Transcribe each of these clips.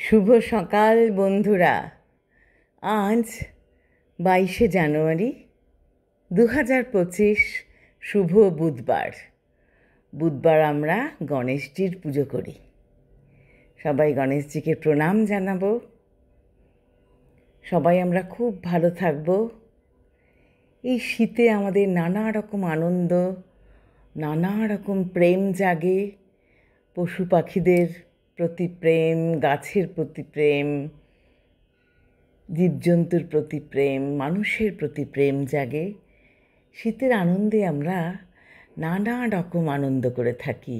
শুভ সকাল বন্ধুরা। আজ 22শে জানুয়ারি 2025, শুভ বুধবার। বুধবার আমরা গণেশজির পুজো করি। সবাই গণেশজিকে প্রণাম জানাবো। সবাই আমরা খুব ভালো থাকবো। এই শীতে আমাদের নানা রকম আনন্দ, নানা রকম প্রেম জাগে। পশু পাখিদের প্রতি প্রেম, গাছের প্রতি প্রেম, জীবজন্তুর প্রতি প্রেম, মানুষের প্রতি প্রেম জাগে। শীতের আনন্দে আমরা নানা রকম আনন্দ করে থাকি।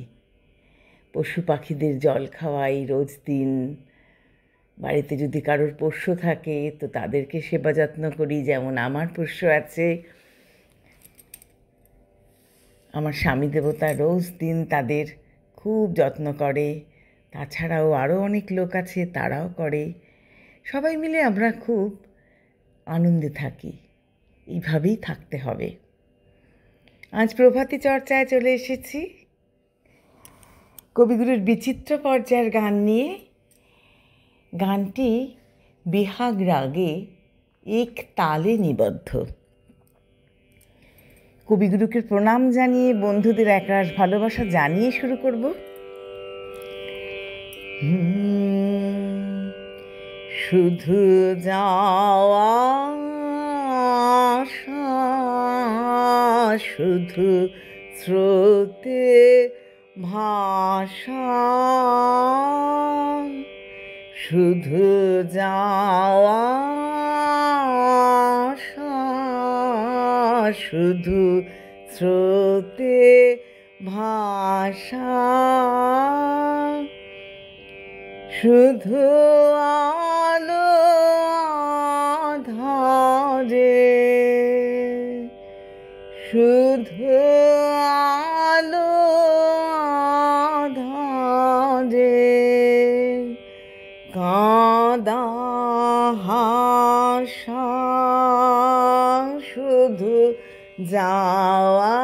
পশু পাখিদের জল খাওয়াই রোজ দিন। বাড়িতে যদি কারোর পোষ্য থাকে তো তাদেরকে সেবা যত্ন করি। যেমন আমার পোষ্য আছে, আমার স্বামী দেবতা রোজ দিন তাদের খুব যত্ন করে। তাছাড়াও আরও অনেক লোক আছে, তারাও করে। সবাই মিলে আমরা খুব আনন্দে থাকি। এইভাবেই থাকতে হবে। আজ প্রভাতী চর্চায় চলে এসেছি কবিগুরুর বিচিত্র পর্যায়ের গান নিয়ে। গানটি বিহাগ রাগে এক তালে নিবদ্ধ। কবিগুরুকে প্রণাম জানিয়ে, বন্ধুদের একরাশ ভালোবাসা জানিয়ে শুরু করব। শুধু যাওয়া আসা, শুধু স্রোতে ভাষা, শুধু যাওয়া আসা, শুধু স্রোতে ভাষা, শুধু আলো আধারে, শুধু আলো আধারে, কাঁদা হাসা, শুধু যাওয়া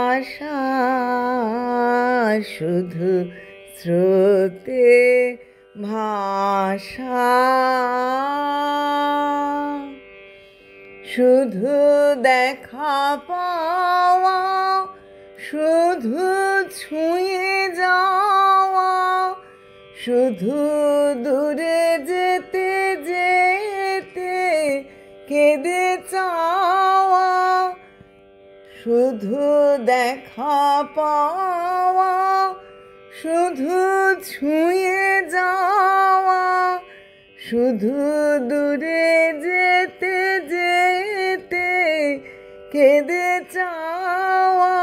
আসা, শুধু স্রোতে ভাষা, শুধু দেখা পাওয়া, শুধু ছুঁয়ে যাওয়া, শুধু দূরে যেতে যেতে কেঁদে চাওয়া, শুধু দেখা পাওয়া, শুধু ছুঁয়ে যাওয়া, শুধু দূরে যেতে যেতে কেঁদে চাওয়া,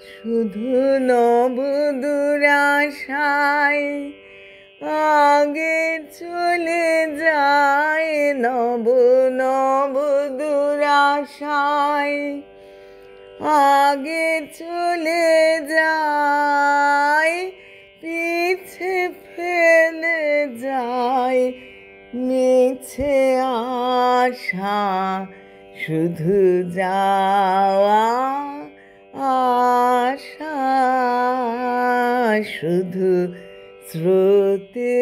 শুধু নবদূর আশায় আগে চলে যায়, নবদূর আশায় আগে চলে যায়, পিছে ফেলে যায় মিছে আশা, শুধু যাওয়া আসা, শুধু স্রোতে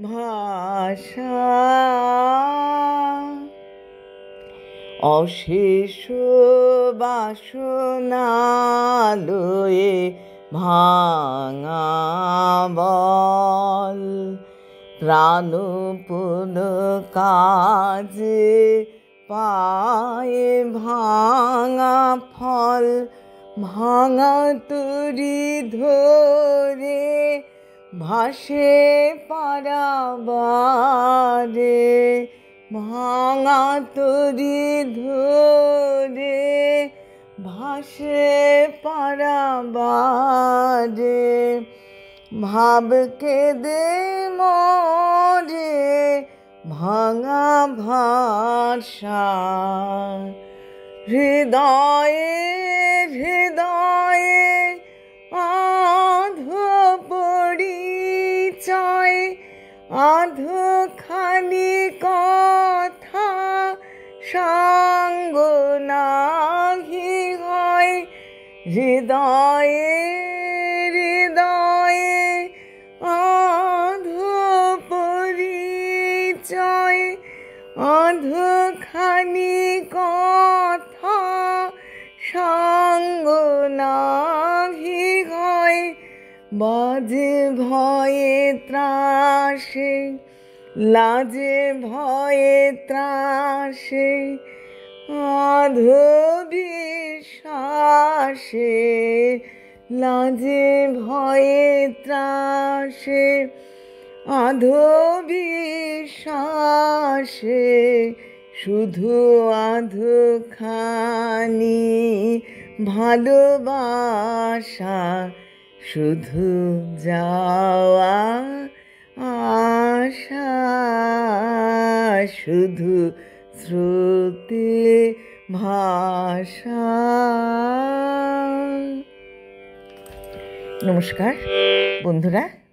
ভাষা, অশেষ বাসনা লয়ে ভাঙা বল, প্রাণপণ কাজে পায়ে ভাঙা ফল, ভাঙা তরি ধরে ভাসে পারাবারে, ভাঙা তরি ধরে ভাসে পারাবারে, ভাব কেঁদে মরে ভাঙা ভাষা, হৃদয়ে হৃদয়ে আধো পরিচয়, আধো খানি কথা সঙ্গ নাহি হয়, হৃদয়ে হৃদয়ে বাজে ভয়ে ত্রাসে, লাজে ভয়ে ত্রাসে, আধো বিশ্বাসে, লাজে ভয়ে ত্রাসে, আধো বিশ্বাসে, শুধু আধো খানি ভালোবাসা, শুধু যাওয়া আশা, শুধু স্রোতে ভাষা। নমস্কার বন্ধুরা।